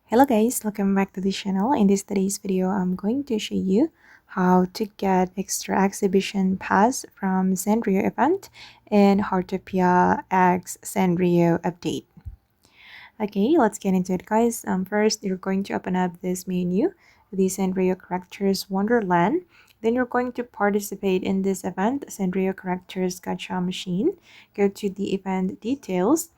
Hello guys, welcome back to the channel. In today's video, I'm going to show you how to get extra exhibition pass from Sanrio event in Heartopia X Sanrio update. Okay, let's get into it guys. First, you're going to open up this menu, the Sanrio Characters Wonderland. Then you're going to participate in this event, Sanrio Characters Gacha Machine. Go to the event details.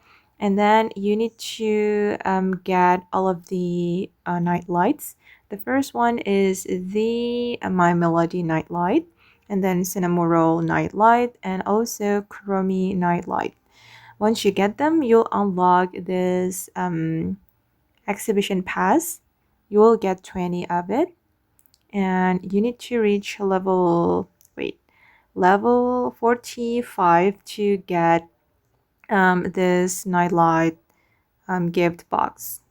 And then you need to get all of the Nightlights. The first one is the My Melody Nightlight, and then Cinnamoroll Nightlight, and also Kuromi Nightlight. Once you get them, you'll unlock this exhibition pass. You will get 20 of it, and you need to reach level 45 to get this Nightlight gift box,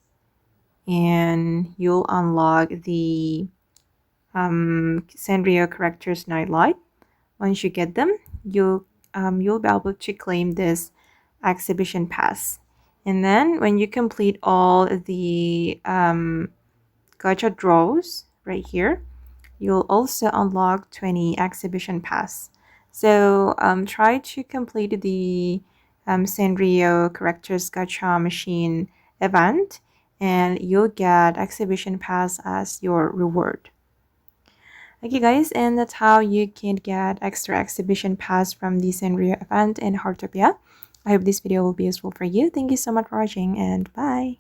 and you'll unlock the Sanrio Characters Nightlight. Once you get them, you'll be able to claim this exhibition pass. And then when you complete all the gacha draws right here, you'll also unlock 20 exhibition pass. So try to complete the Sanrio Characters Gacha Machine event, and you'll get exhibition pass as your reward. Okay guys, and that's how you can get extra exhibition pass from the Sanrio event in Heartopia. I hope this video will be useful for you. Thank you so much for watching, and bye!